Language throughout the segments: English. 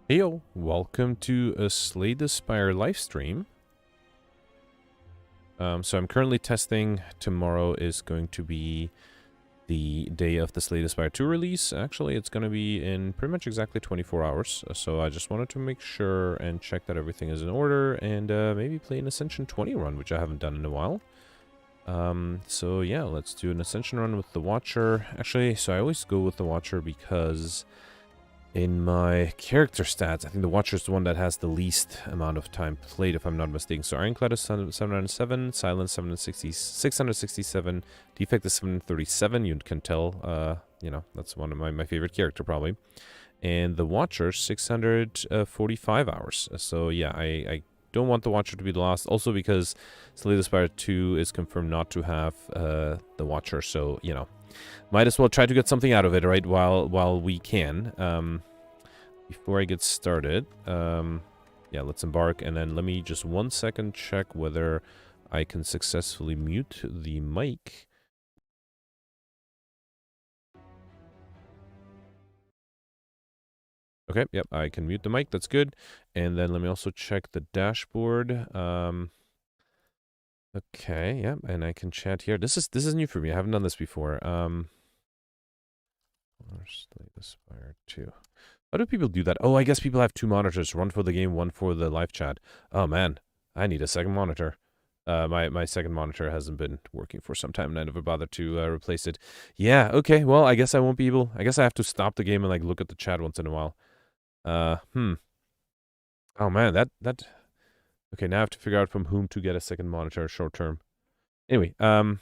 Heyo, welcome to a Slay the Spire live stream. So I'm currently testing. Tomorrow is going to be the day of the Slay the Spire 2 release. Actually, it's going to be in pretty much exactly 24 hours. So I just wanted to make sure and check that everything is in order and maybe play an Ascension 20 run, which I haven't done in a while. So yeah, let's do an Ascension run with the Watcher. Actually, so I always go with the Watcher because in my character stats, I think the Watcher is the one that has the least amount of time played, if I'm not mistaken. So Ironclad is 707, Silence 667, Defect is 737. You can tell, you know, that's one of my favorite character probably. And the Watcher, 645 hours. So yeah, I don't want the Watcher to be lost. Also because Slay the Spire 2 is confirmed not to have the Watcher, so, you know, might as well try to get something out of it, right, while we can. Before I get started, yeah, let's embark, and then let me just 1 second check whether I can successfully mute the mic. Okay, yep, I can mute the mic, that's good. And then let me also check the dashboard. Okay, yeah, and I can chat here. This is new for me. I haven't done this before. Slay the Spire 2. How do people do that? Oh, I guess people have two monitors. One for the game, one for the live chat. Oh, man. I need a second monitor. My second monitor hasn't been working for some time, and I never bothered to replace it. Yeah, okay. Well, I guess I won't be able... I guess I have to stop the game and, like, look at the chat once in a while. Oh, man, that... Okay, now I have to figure out from whom to get a second monitor short term. Anyway, all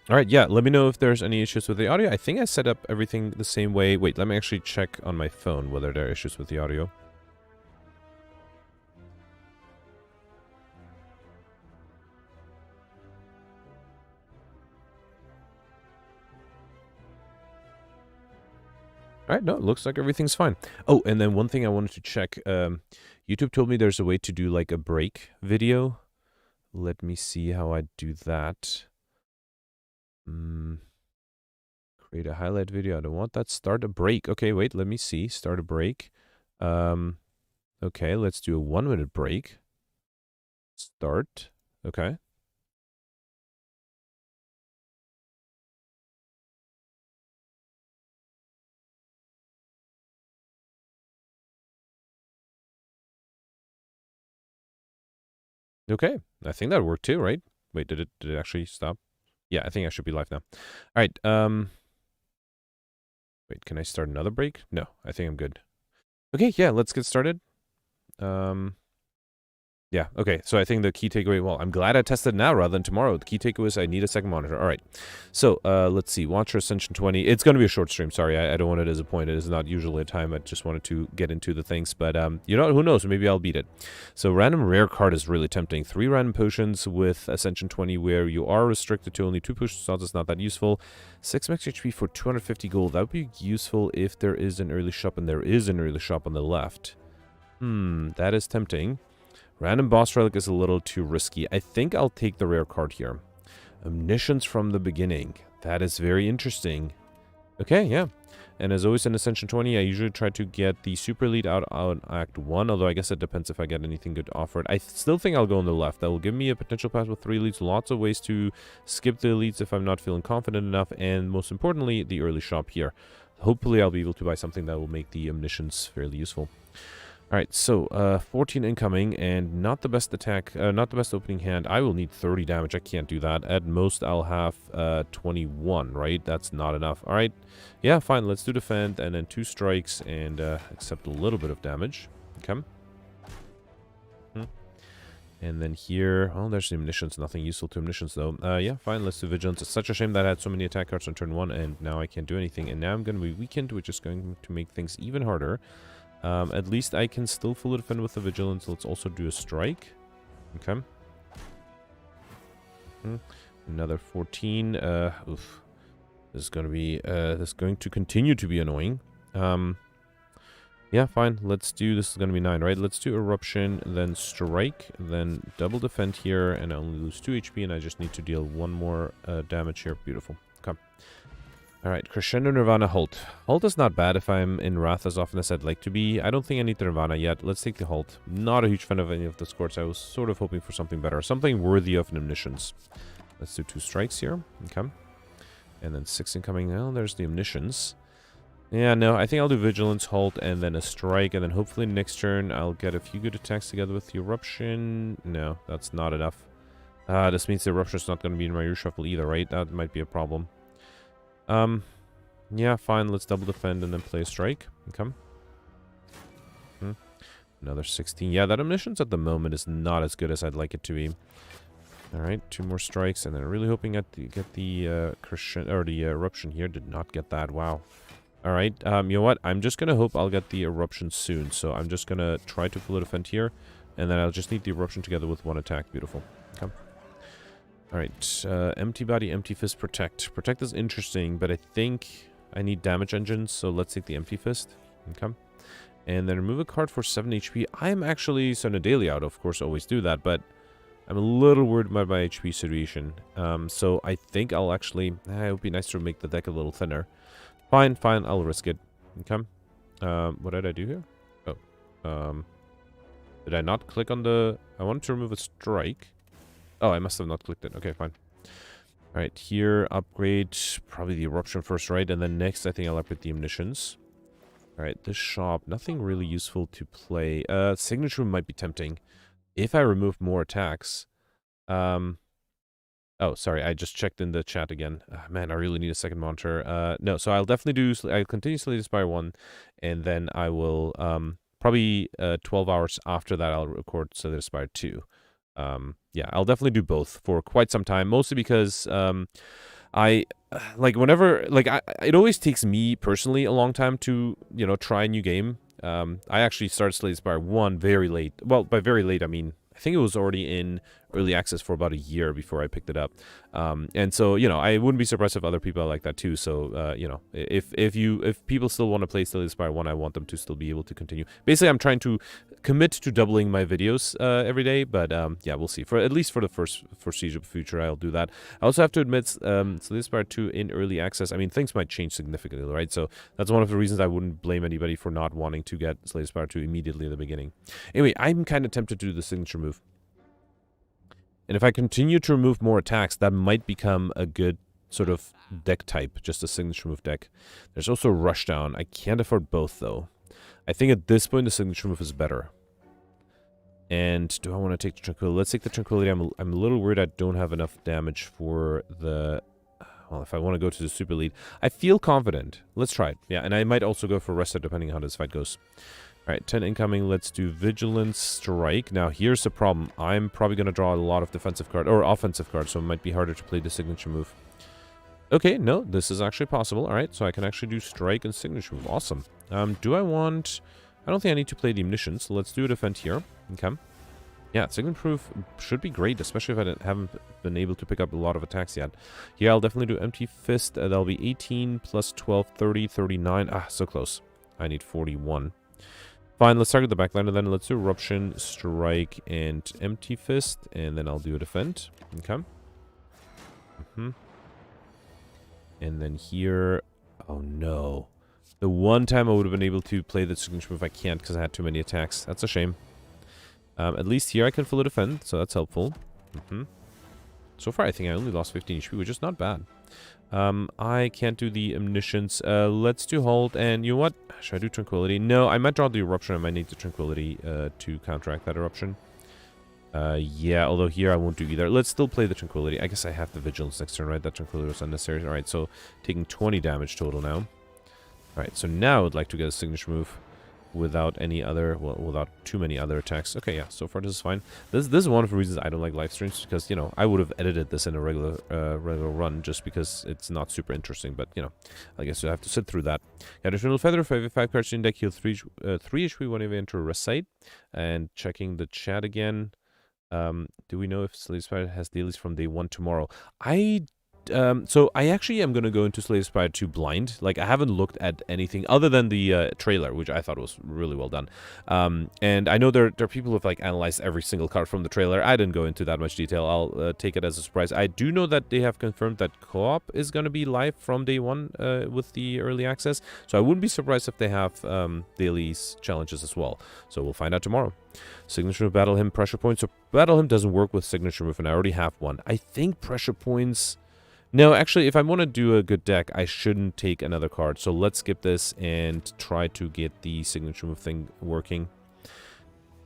right, yeah, let me know if there's any issues with the audio. I think I set up everything the same way. Wait, let me actually check on my phone whether there are issues with the audio. All right, no, it looks like everything's fine. Oh, and then one thing I wanted to check. YouTube told me there's a way to do like a break video. Let me see how I do that. Create a highlight video. I don't want that. Start a break. Okay, wait, let me see. Start a break. Okay, let's do a 1 minute break. Start. Okay. Okay, I think that worked too, right? Wait, did it actually stop? Yeah, I think I should be live now. All right, wait, can I start another break? No, I think I'm good. Okay, yeah, let's get started. Yeah, okay, so I think the key takeaway, well, I'm glad I tested now rather than tomorrow. The key takeaway is I need a second monitor. All right, so let's see, Watcher Ascension 20. It's going to be a short stream, sorry, I don't want to disappoint. It is not usually a time. I just wanted to get into the things, but you know, who knows, maybe I'll beat it. So random rare card is really tempting. 3 random potions with Ascension 20 where you are restricted to only 2 potion slots. It's not that useful. 6 max HP for 250 gold. That would be useful if there is an early shop, and there is an early shop on the left. That is tempting. Random boss relic is a little too risky. I think I'll take the rare card here. Omniscience from the beginning. That is very interesting. Okay, yeah. And as always in Ascension 20, I usually try to get the super elite out on Act 1, although I guess it depends if I get anything good offered. I still think I'll go on the left. That will give me a potential path with 3 elites. Lots of ways to skip the elites if I'm not feeling confident enough. And most importantly, the early shop here. Hopefully I'll be able to buy something that will make the Omniscience fairly useful. Alright, so 14 incoming, and not the best attack, not the best opening hand. I will need 30 damage. I can't do that. At most, I'll have 21, right? That's not enough. Alright, yeah, fine. Let's do defend, and then 2 strikes, and accept a little bit of damage. Okay. And then here, oh, there's the Omniscience. Nothing useful to Omniscience, though. Yeah, fine. Let's do Vigilance. It's such a shame that I had so many attack cards on turn 1, and now I can't do anything. And now I'm going to be weakened, which is going to make things even harder. At least I can still fully defend with the Vigilance. Let's also do a strike. Okay. Another 14. Oof. This is going to be, this is going to continue to be annoying. Yeah, fine. Let's do, this is going to be 9, right? Let's do Eruption, then Strike, then double defend here, and I only lose 2 HP, and I just need to deal 1 more damage here. Beautiful. Okay. Alright, Crescendo, Nirvana, Halt. Halt is not bad if I'm in Wrath as often as I'd like to be. I don't think I need the Nirvana yet. Let's take the Halt. Not a huge fan of any of the scores. I was sort of hoping for something better. Something worthy of an Omniscience. Let's do 2 strikes here. Okay. And then 6 incoming. Oh, there's the Omniscience. Yeah, no, I think I'll do Vigilance, Halt, and then a strike. And then hopefully next turn I'll get a few good attacks together with the Eruption. No, that's not enough. This means the Eruption's not going to be in my reshuffle either, right? That might be a problem. Yeah, fine. Let's double defend and then play a strike. Okay. Another 16. Yeah, that Omniscience at the moment is not as good as I'd like it to be. Alright, 2 more strikes, and then really hoping to get the Crescendo, or the Eruption here. Did not get that. Wow. Alright, you know what? I'm just gonna hope I'll get the Eruption soon. So I'm just gonna try to full defend here, and then I'll just need the Eruption together with 1 attack. Beautiful. Okay. Alright, Empty Body, Empty Fist, Protect. Protect is interesting, but I think I need damage engines, so let's take the Empty Fist. Okay. And then remove a card for 7 HP. I'm actually, so daily out, of course, always do that, but I'm a little worried about my HP situation. So I think I'll actually, it would be nice to make the deck a little thinner. Fine, I'll risk it. Okay. What did I do here? Oh. Did I not click on the, I wanted to remove a strike. Oh, I must have not clicked it. Okay, fine. Alright, here, upgrade, probably the Eruption first, right? And then next, I think I'll upgrade the Omniscience. Alright, this shop, nothing really useful to play. Signature might be tempting. If I remove more attacks. Oh, sorry, I just checked in the chat again. Man, I really need a second monitor. No, so I'll definitely do, I'll continue Slay the Spire 1, and then I will, probably 12 hours after that, I'll record Slay the Spire 2. Yeah, I'll definitely do both for quite some time, mostly because I like whenever it always takes me personally a long time to, you know, try a new game. I actually started Slay the Spire 1 very late. Well, by very late I mean I think it was already in early access for about a year before I picked it up. And so, you know, I wouldn't be surprised if other people are like that too. So, you know, if people still want to play Slay the Spire 1, I want them to still be able to continue. Basically, I'm trying to commit to doubling my videos every day, but yeah, we'll see. For at least for the foreseeable future, I'll do that. I also have to admit, Slay the Spire 2 in early access, I mean, things might change significantly, right? So that's one of the reasons I wouldn't blame anybody for not wanting to get Slay the Spire 2 immediately at the beginning. Anyway, I'm kind of tempted to do the signature move. And if I continue to remove more attacks, that might become a good sort of deck type, just a signature move deck. There's also Rushdown. I can't afford both, though. I think at this point, the signature move is better. And do I want to take the Tranquility? Let's take the Tranquility. I'm a little worried I don't have enough damage for the... Well, if I want to go to the Super Lead. I feel confident. Let's try it. Yeah, and I might also go for Reset, depending on how this fight goes. Alright, 10 incoming. Let's do Vigilance Strike. Now, here's the problem. I'm probably going to draw a lot of defensive cards, or offensive cards, so it might be harder to play the signature move. Okay, no, this is actually possible. Alright, so I can actually do Strike and signature move. Awesome. Do I want... I don't think I need to play the Omniscience, so let's do a defend here. Okay. Yeah, signature move should be great, especially if I haven't been able to pick up a lot of attacks yet. Yeah, I'll definitely do Empty Fist. That'll be 18 plus 12, 30, 39. Ah, so close. I need 41. Fine, let's target the backline, and then let's do Eruption, Strike, and Empty Fist, and then I'll do a defend. Okay. And then here... Oh, no. The one time I would have been able to play the signature move, I can't because I had too many attacks. That's a shame. At least here I can fully defend, so that's helpful. So far, I think I only lost 15 HP, which is not bad. I can't do the Omniscience. Let's do Hold, and you know what? Should I do Tranquility? No, I might draw the Eruption. I might need the Tranquility to counteract that Eruption. Yeah, although here I won't do either. Let's still play the Tranquility. I guess I have the Vigilance next turn, right? That Tranquility was unnecessary. Alright, so taking 20 damage total now. Alright, so now I would like to get a signature move without any other, well, without too many other attacks. Okay, yeah, so far this is fine. This is one of the reasons I don't like live streams, because, you know, I would have edited this in a regular run just because it's not super interesting, but, you know, I guess you have to sit through that. Yeah, Eternal Feather, 5 cards in deck, heal 3 HP whenever you enter a rest site. And checking the chat again, do we know if Slay the Spire has dailies from day 1 tomorrow? I So I actually am going to go into Slay the Spire 2 blind. Like, I haven't looked at anything other than the trailer, which I thought was really well done. And I know there are people who have, like, analyzed every single card from the trailer. I didn't go into that much detail. I'll take it as a surprise. I do know that they have confirmed that co-op is going to be live from day one with the early access. So I wouldn't be surprised if they have daily challenges as well. So we'll find out tomorrow. Signature move, Battle Hymn, Pressure Points. So Battle Hymn doesn't work with Signature Move, and I already have one. I think Pressure Points... No, actually, if I want to do a good deck, I shouldn't take another card. So let's skip this and try to get the Signature Move thing working.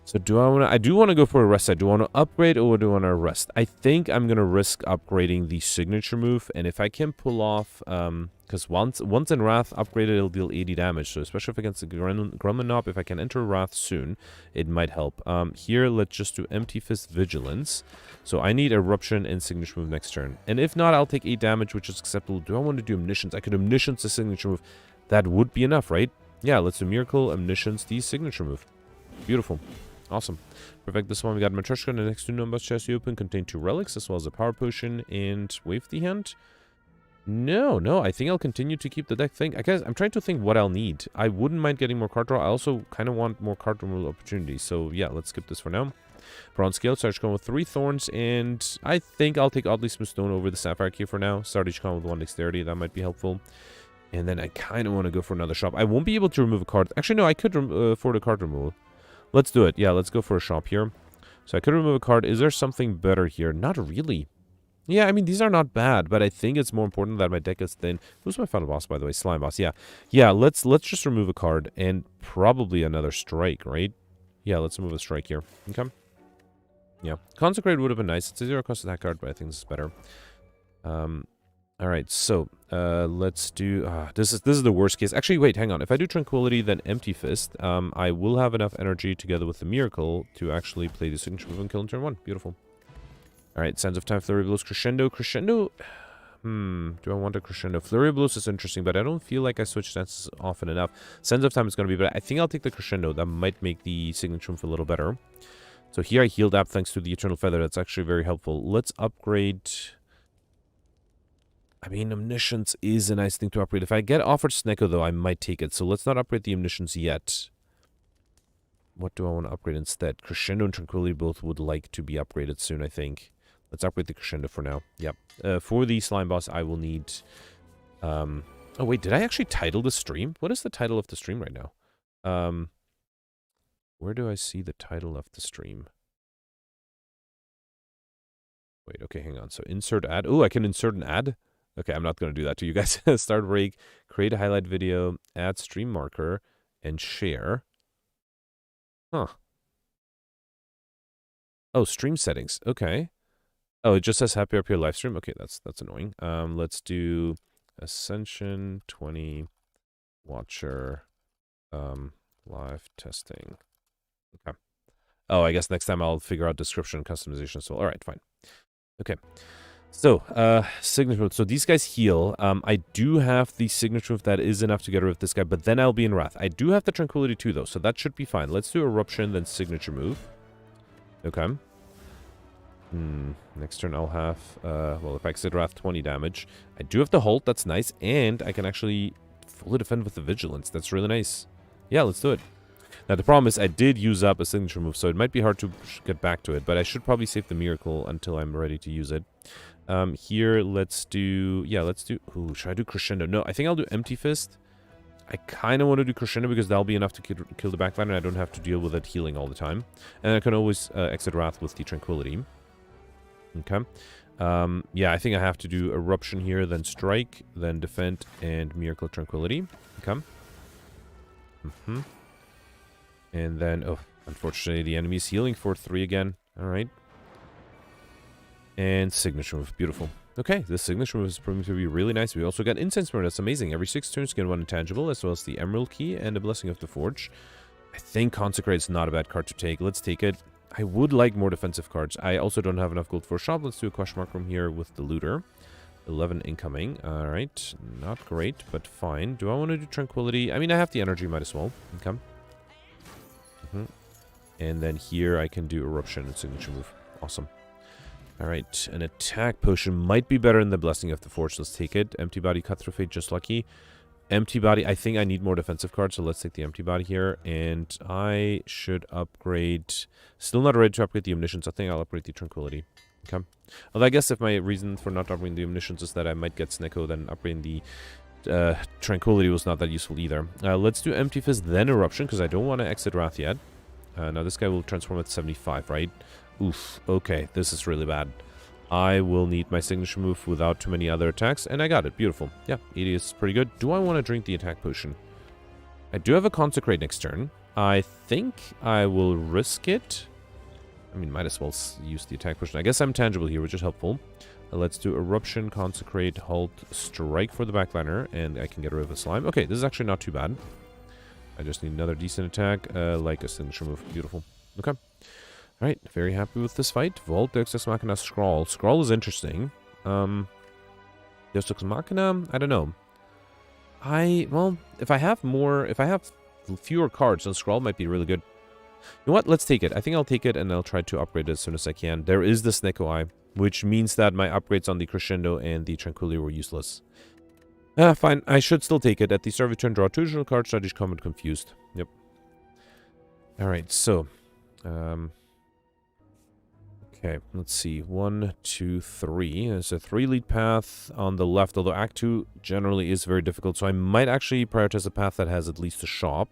So do I want to... I do want to go for a rest. I do want to upgrade, or do I want to rest? I think I'm going to risk upgrading the Signature Move. And if I can pull off... because once in Wrath upgraded, it'll deal 80 damage. So especially if against the Gremlin Knob, if I can enter Wrath soon, it might help. Here, let's just do Empty Fist Vigilance. So I need Eruption and Signature Move next turn. And if not, I'll take 8 damage, which is acceptable. Do I want to do Omniscience? I could Omniscience the Signature Move. That would be enough, right? Yeah, let's do Miracle, Omniscience, the Signature Move. Beautiful. Awesome. Perfect. This one we got Matryoshka, and the next 2 numbers chest you open contain 2 relics, as well as a Power Potion and Wave the Hand. No, I think I'll continue to keep the deck thing. I guess I'm trying to think what I'll need. I wouldn't mind getting more card draw. I also kind of want more card removal opportunities. So yeah, let's skip this for now. Bronze Scale, Sarge going with 3 Thorns, and I think I'll take Oddly Smooth Stone over the Sapphire Key for now. Sarge with 1 Dexterity, that might be helpful. And then I kind of want to go for another shop. I won't be able to remove a card. Actually, no, I could afford a card removal. Let's do it. Yeah, let's go for a shop here. So I could remove a card. Is there something better here? Not really. Yeah, I mean, these are not bad, but I think it's more important that my deck is thin. Who's my final boss, by the way? Slime Boss, yeah. Yeah, let's just remove a card and probably another strike, right? Yeah, let's remove a strike here. Okay. Yeah. Consecrate would have been nice. It's a 0 cost attack card, but I think this is better. Alright, so, let's do... this is the worst case. Actually, wait, hang on. If I do Tranquility, then Empty Fist, I will have enough energy together with the Miracle to actually play the Signature Move and kill in turn 1. Beautiful. Alright, Sands of Time, Flurry of Blows, Crescendo. Crescendo... do I want a Crescendo? Flurry of Blows is interesting, but I don't feel like I switch stances often enough. Sands of Time is going to be better. I think I'll take the Crescendo. That might make the Signature Move a little better. So here I healed up thanks to the Eternal Feather. That's actually very helpful. Let's upgrade... I mean, Omniscience is a nice thing to upgrade. If I get offered Snecko, though, I might take it. So let's not upgrade the Omniscience yet. What do I want to upgrade instead? Crescendo and Tranquility both would like to be upgraded soon, I think. Let's upgrade the Crescendo for now. Yep. For the Slime Boss, I will need... Oh, wait, did I actually title the stream? What is the title of the stream right now? Where do I see the title of the stream? Wait, okay, hang on. So insert ad. Oh, I can insert an ad? Okay, I'm not going to do that to you guys. Start break, create a highlight video, add stream marker, and share. Huh. Oh, stream settings. Okay. Oh, it just says happy RP live stream. Okay, that's annoying. Let's do Ascension 20 watcher live testing. Okay. Oh, I guess next time I'll figure out description and customization. So, all right, fine. Okay. So, signature move. So these guys heal. I do have the signature move that is enough to get rid of this guy, but then I'll be in Wrath. I do have the Tranquility too, though, so that should be fine. Let's do Eruption, then signature move. Okay. Next turn I'll have, well, if I exit Wrath, 20 damage. I do have the Halt, that's nice, and I can actually fully defend with the Vigilance. That's really nice. Yeah, let's do it. Now, the problem is I did use up a signature move, so it might be hard to get back to it, but I should probably save the Miracle until I'm ready to use it. Here, let's do... Yeah, let's do... Ooh, should I do Crescendo? No, I think I'll do Empty Fist. I kind of want to do Crescendo because that'll be enough to kill the backline, and I don't have to deal with it healing all the time. And I can always exit Wrath with the Tranquility. Okay. Yeah, I think I have to do Eruption here, then Strike, then Defend, and Miracle Tranquility. Okay. And then, oh, unfortunately, the enemy's healing for 3 again. All right. And signature move. Beautiful. Okay, this signature move is proving to be really nice. We also got Incense Burn. That's amazing. Every 6 turns, get 1 intangible, as well as the Emerald Key and a Blessing of the Forge. I think Consecrate is not a bad card to take. Let's take it. I would like more defensive cards. I also don't have enough gold for a shop. Let's do a question mark room here with the Looter. 11 incoming. All right. Not great, but fine. Do I want to do Tranquility? I mean, I have the energy. Might as well. Okay. And then here I can do Eruption and signature move. Awesome. Alright, an attack potion might be better than the Blessing of the Forge. Let's take it. Empty body, cut through fate, just lucky. Empty body, I think I need more defensive cards, so let's take the empty body here. And I should upgrade... Still not ready to upgrade the omniscience. I think I'll upgrade the tranquility. Okay. Although I guess if my reason for not upgrading the omniscience is that I might get Snecko, then upgrading the tranquility was not that useful either. Let's do empty fist, then eruption, because I don't want to exit wrath yet. Now this guy will transform at 75, right? Oof, okay, this is really bad. I will need my signature move without too many other attacks, and I got it. Beautiful. Yeah, 80 is pretty good. Do I want to drink the attack potion? I do have a Consecrate next turn. I think I will risk it. I mean, might as well use the attack potion. I guess I'm tangible here, which is helpful. Let's do Eruption, Consecrate, Halt, Strike for the backliner, and I can get rid of the slime. Okay, this is actually not too bad. I just need another decent attack, like a signature move. Beautiful. Okay. Alright, very happy with this fight. Vault, Deus Ex Machina, Scrawl. Scrawl is interesting. Deus Ex Machina, I don't know. Well, if I have fewer cards, then Scrawl might be really good. You know what? Let's take it. I think I'll take it, and I'll try to upgrade it as soon as I can. There is the Snecko Eye, which means that my upgrades on the Crescendo and the Tranquility were useless. Fine. I should still take it. At the start of your turn, draw 2 additional cards, strategy comment confused. Yep. Alright, so... Okay, let's see. 1, 2, 3. There's a 3 lead path on the left, although Act 2 generally is very difficult, so I might actually prioritize a path that has at least a shop.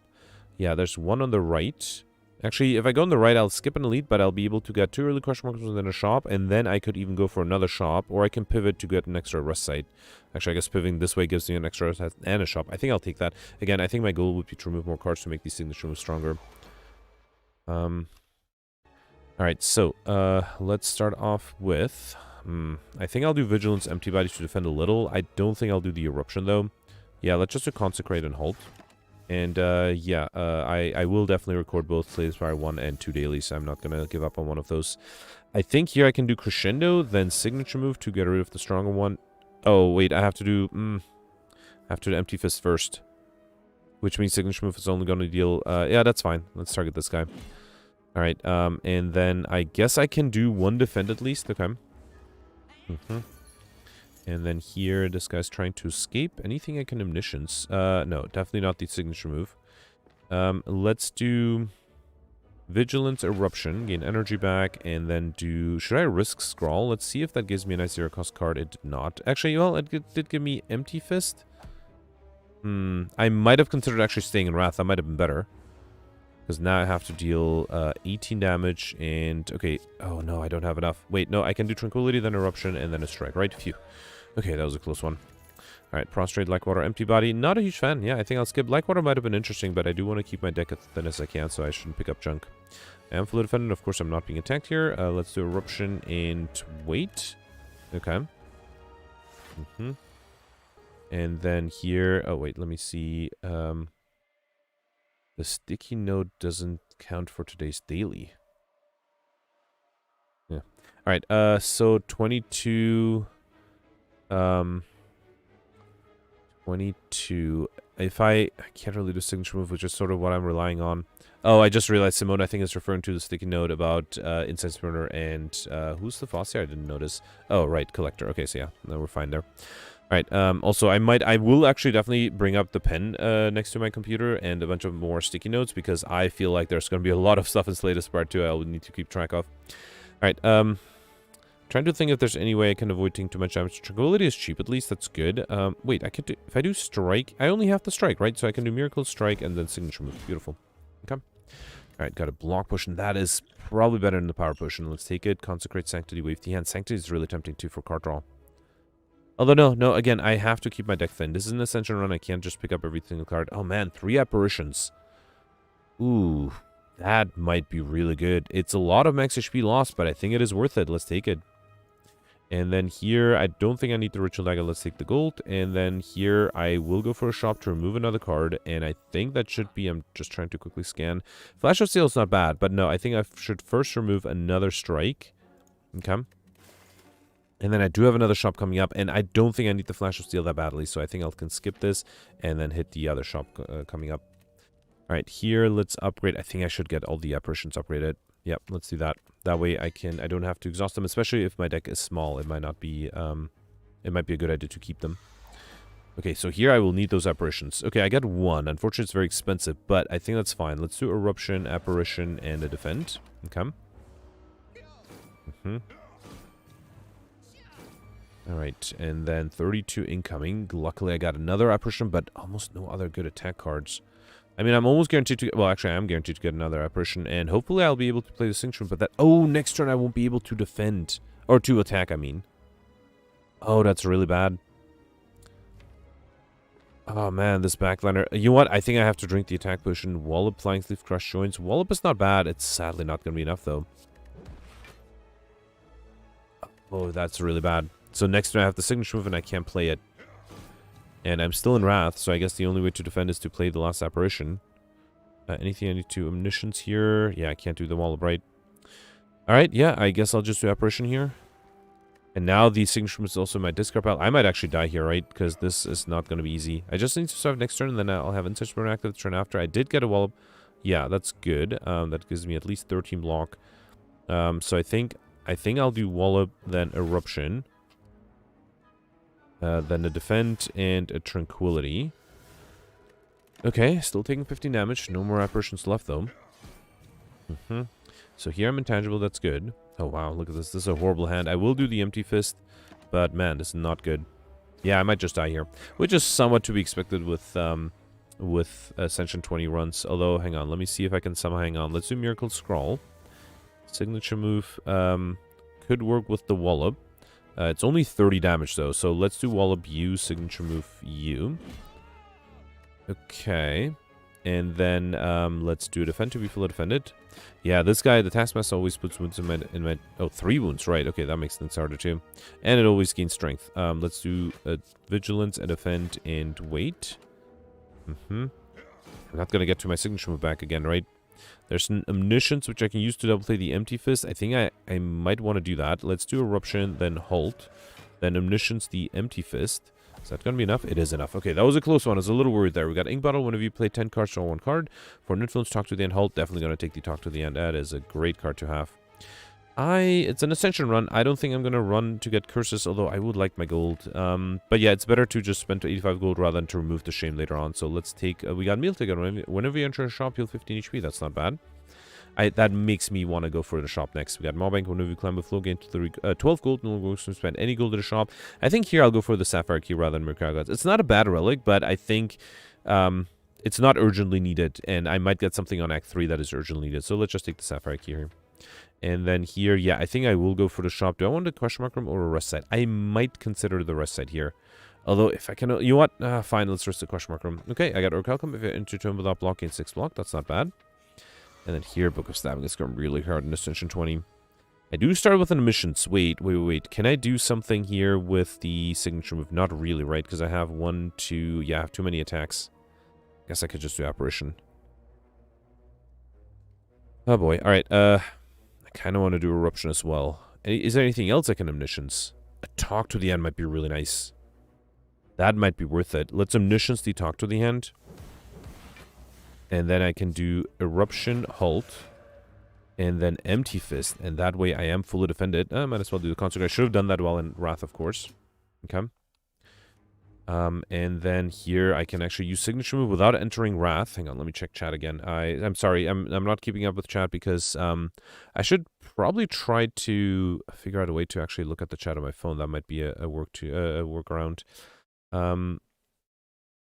Yeah, there's one on the right. Actually, if I go on the right, I'll skip an elite, but I'll be able to get 2 early question marks within a shop, and then I could even go for another shop, or I can pivot to get an extra rest site. Actually, I guess pivoting this way gives me an extra rest site and a shop. I think I'll take that. Again, I think my goal would be to remove more cards to make these signature moves stronger. Alright, so, let's start off with... I think I'll do Vigilance, Empty Body to defend a little. I don't think I'll do the Eruption, though. Yeah, let's just do Consecrate and Halt. And, yeah, I will definitely record both Slaves Fire 1 and 2 dailies. I'm not going to give up on one of those. I think here I can do Crescendo, then Signature Move to get rid of the stronger one. Oh, wait, I have to do... I have to do Empty Fist first. Which means Signature Move is only going to deal... yeah, that's fine. Let's target this guy. Alright, and then I guess I can do 1 defend at least. Okay. And then here, this guy's trying to escape. Anything I can omniscience? No, definitely not the signature move. Let's do Vigilance, Eruption, gain energy back, and then do... Should I risk Scrawl? Let's see if that gives me a nice 0-cost card. It did not. Actually, well, it did give me Empty Fist. I might have considered actually staying in Wrath. That might have been better. Because now I have to deal 18 damage and... Okay. Oh, no, I don't have enough. Wait, no, I can do Tranquility, then Eruption, and then a Strike, right? Phew. Okay, that was a close one. Alright, Prostrate, Blackwater, Empty Body. Not a huge fan. Yeah, I think I'll skip. Blackwater might have been interesting, but I do want to keep my deck as thin as I can, so I shouldn't pick up junk. I am fully defended. Of course, I'm not being attacked here. Let's do Eruption and wait. Okay. And then here... Oh, wait, let me see... The sticky note doesn't count for today's daily. Yeah. Alright, so 22... 22... If I can't really do signature move, which is sort of what I'm relying on. Oh, I just realized Simone, I think, is referring to the sticky note about Incense Burner and... who's the Foss here? I didn't notice. Oh, right, Collector. Okay, so yeah, no, we're fine there. Alright, also, I will actually definitely bring up the pen next to my computer and a bunch of more sticky notes because I feel like there's going to be a lot of stuff in Slatus Part 2 I'll need to keep track of. Alright, trying to think if there's any way I can avoid taking too much damage. Tranquility is cheap, at least, that's good. Wait, I could do, if I do Strike, I only have to Strike, right? So I can do Miracle, Strike, and then Signature Move. Beautiful. Okay. Alright, got a Block Potion. That is probably better than the Power Potion. Let's take it. Consecrate Sanctity, Wave the Hand. Sanctity is really tempting, too, for card draw. Although, no, again, I have to keep my deck thin. This is an Ascension run. I can't just pick up every single card. Oh, man, 3 Apparitions. Ooh, that might be really good. It's a lot of max HP lost, but I think it is worth it. Let's take it. And then here, I don't think I need the Ritual Dagger. Let's take the gold. And then here, I will go for a shop to remove another card. And I think that should be... I'm just trying to quickly scan. Flash of Steel is not bad, but no, I think I should first remove another Strike. Okay. And then I do have another shop coming up, and I don't think I need the Flash of Steel that badly, so I think I can skip this and then hit the other shop coming up. Alright, here, let's upgrade. I think I should get all the apparitions upgraded. Yep, let's do that. That way I don't have to exhaust them, especially if my deck is small. It might not be, it might be a good idea to keep them. Okay, so here I will need those apparitions. Okay, I got one. Unfortunately, it's very expensive, but I think that's fine. Let's do Eruption, Apparition, and a Defend. Okay. Alright, and then 32 incoming. Luckily, I got another Apparition, but almost no other good attack cards. I mean, I'm almost guaranteed to... Well, actually, I am guaranteed to get another Apparition, and hopefully I'll be able to play the Synchron, but that... Oh, next turn I won't be able to defend. Or to attack, I mean. Oh, that's really bad. Oh, man, this backliner... You know what? I think I have to drink the attack potion. Wallop, Flying Sleeve, Crush Joints. Wallop is not bad. It's sadly not going to be enough, though. Oh, that's really bad. So next turn I have the signature move and I can't play it. And I'm still in Wrath, so I guess the only way to defend is to play the last Apparition. Anything I need to Omniscience here? Yeah, I can't do the Wallop, right? Alright, yeah, I guess I'll just do Apparition here. And now the signature move is also my discard pile. I might actually die here, right? Because this is not going to be easy. I just need to survive next turn and then I'll have Insect Burn active the turn after. I did get a Wallop. Yeah, that's good. That gives me at least 13 block. So I think I'll do Wallop, then Eruption. Then a Defend and a Tranquility. Okay, still taking 15 damage. No more apparitions left, though. So here I'm intangible. That's good. Oh, wow. Look at this. This is a horrible hand. I will do the Empty Fist, but, man, this is not good. Yeah, I might just die here, which is somewhat to be expected with Ascension 20 runs. Although, hang on. Let me see if I can somehow hang on. Let's do Miracle Scrawl. Signature move could work with the Wallop. It's only 30 damage, though, so let's do Wallop U, signature move U. Okay. And then let's do Defend to be fully defended. Yeah, this guy, the Taskmaster, always puts wounds in my... Oh, 3 wounds, right. Okay, that makes things harder, too. And it always gains strength. Let's do Vigilance, a Defend, and Wait. I'm not going to get to my signature move back again, right? There's an Omniscience, which I can use to double play the Empty Fist. I think I might want to do that. Let's do Eruption, then Halt. Then Omniscience the Empty Fist. Is that going to be enough? It is enough. Okay, that was a close one. I was a little worried there. We got Ink Bottle. Whenever you play 10 cards, draw 1 card. For an influence, Talk to the End, Halt. Definitely going to take the Talk to the End. That is a great card to have. It's an Ascension run. I don't think I'm going to run to get curses, although I would like my gold. But yeah, it's better to just spend 85 gold rather than to remove the shame later on. So let's take... we got Meal Ticket. Whenever you enter a shop, heal 15 HP. That's not bad. That makes me want to go for the shop next. We got Mawbank. Whenever you climb a flow, gain 12 gold. No longer to spend any gold at a shop. I think here I'll go for the Sapphire Key rather than Mercurial Gods. It's not a bad relic, but I think it's not urgently needed. And I might get something on Act 3 that is urgently needed. So let's just take the Sapphire Key here. And then here, yeah, I think I will go for the shop. Do I want a question mark room or a rest site? I might consider the rest site here. Although, if I can... You know what? Fine, let's rest the question mark room. Okay, I got Orcalcum. If I enter turn without block, gain 6 block. That's not bad. And then here, Book of Stabbing is going really hard in Ascension 20. I do start with an Omniscience. Wait. Can I do something here with the signature move? Not really, right? Because I have 1, 2... Yeah, I have too many attacks. Guess I could just do Apparition. Oh, boy. Alright, I kind of want to do Eruption as well. Is there anything else I can Omniscience? A Talk to the End might be really nice. That might be worth it. Let's Omniscience the Talk to the End. And then I can do Eruption, Halt, and then Empty Fist. And that way I am fully defended. I might as well do the Consecrate. I should have done that while in Wrath, of course. Okay. And then here I can actually use Signature Move without entering Wrath. Hang on, let me check chat again. I'm sorry, I'm not keeping up with chat because I should probably try to figure out a way to actually look at the chat on my phone. That might be a workaround.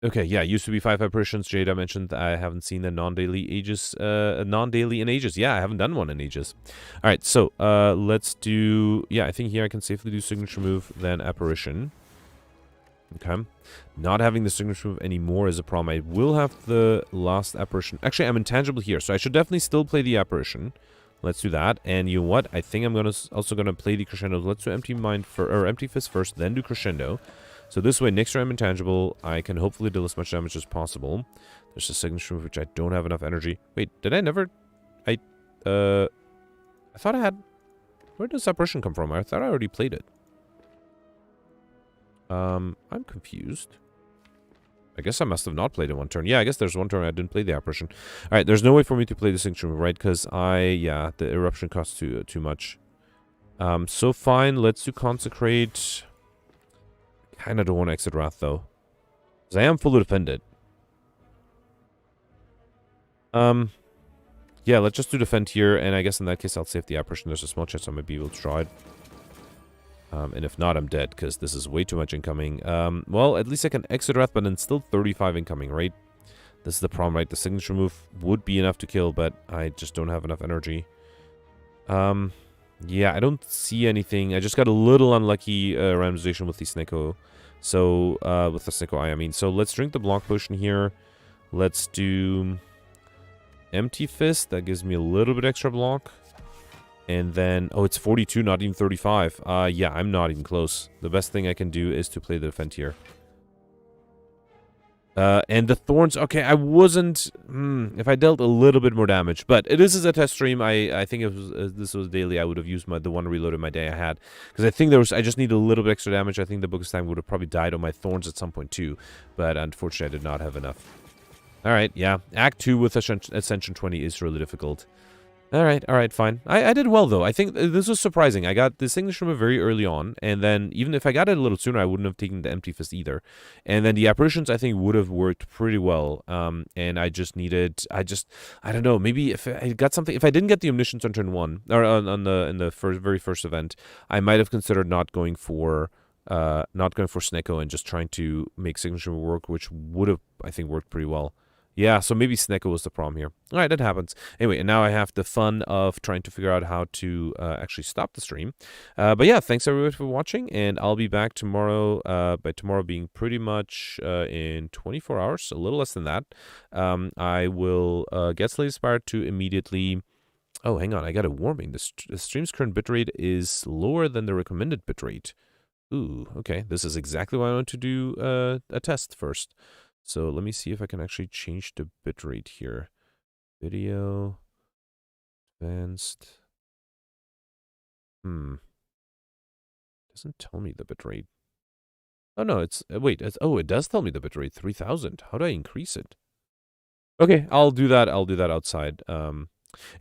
Okay, yeah, used to be 5 apparitions. Jada mentioned that I haven't seen a non-daily in ages. Yeah, I haven't done one in ages. All right, so let's do... Yeah, I think here I can safely do Signature Move, then Apparition. Okay. Not having the Signature Move anymore is a problem. I will have the last Apparition. Actually, I'm intangible here, so I should definitely still play the Apparition. Let's do that. And you know what? I think I'm also gonna play the Crescendo. Let's do Empty Fist first, then do Crescendo. So this way, next turn I'm intangible. I can hopefully deal as much damage as possible. There's a signature move which I don't have enough energy. Wait, did I never... I thought I had... Where does Apparition come from? I thought I already played it. I'm confused. I guess I must have not played it one turn. Yeah, I guess there's one turn I didn't play the apparition. All right, there's no way for me to play the signature move, right? Because the eruption costs too much. So fine, let's do consecrate. Kind of don't want to exit wrath though, because I am fully defended. Yeah, let's just do defend here, and I guess in that case I'll save the apparition. There's a small chance I might be able to draw it. And if not, I'm dead, because this is way too much incoming. Well, at least I can exit wrath, but then still 35 incoming, right? This is the problem, right? The signature move would be enough to kill, but I just don't have enough energy. Yeah, I don't see anything. I just got a little unlucky randomization with the Sneko. So, with the Sneko Eye, I mean. So, let's drink the block potion here. Let's do Empty Fist. That gives me a little bit extra block. And then, oh, it's 42, not even 35. Yeah, I'm not even close. The best thing I can do is to play the defend here. And the thorns, okay, I wasn't, if I dealt a little bit more damage, but this is a test stream. I think it was, this was daily, I would have used the one reload in my day I had, because I think I just need a little bit extra damage. I think the Book of Time would have probably died on my thorns at some point too, but unfortunately I did not have enough. Alright, yeah, Act 2 with Ascension 20 is really difficult. Alright, fine. I did well, though. I think this was surprising. I got the signature move very early on, and then even if I got it a little sooner, I wouldn't have taken the Empty Fist either. And then the apparitions, I think, would have worked pretty well. And I just needed, I don't know, maybe if I got something, if I didn't get the Omniscience on turn 1, or in the very first event, I might have considered not going for Sneko and just trying to make signature work, which would have, I think, worked pretty well. Yeah, so maybe Sneko was the problem here. All right, that happens. Anyway, and now I have the fun of trying to figure out how to actually stop the stream. But yeah, thanks everybody for watching, and I'll be back tomorrow, by tomorrow being pretty much in 24 hours, a little less than that. I will get Slay Inspired to immediately... Oh, hang on, I got a warning. The stream's current bitrate is lower than the recommended bitrate. Ooh, okay. This is exactly why I want to do a test first. So let me see if I can actually change the bitrate here. Video. Advanced. Doesn't tell me the bitrate. Oh no, it's, wait, it does tell me the bitrate, 3000. How do I increase it? Okay, I'll do that outside.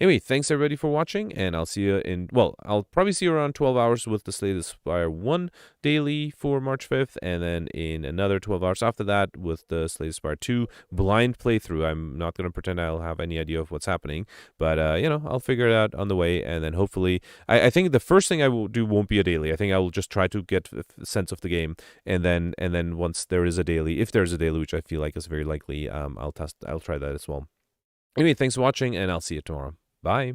Anyway, thanks everybody for watching, and I'll see you in, well, I'll probably see you around 12 hours with the Slay the Spire 1 daily for March 5th, and then in another 12 hours after that with the Slay the Spire 2 blind playthrough. I'm not going to pretend I'll have any idea of what's happening, but, you know, I'll figure it out on the way, and then hopefully, I think the first thing I will do won't be a daily. I think I will just try to get a sense of the game, and then once there is a daily, if there's a daily, which I feel like is very likely, I'll try that as well. Anyway, thanks for watching, and I'll see you tomorrow. Bye.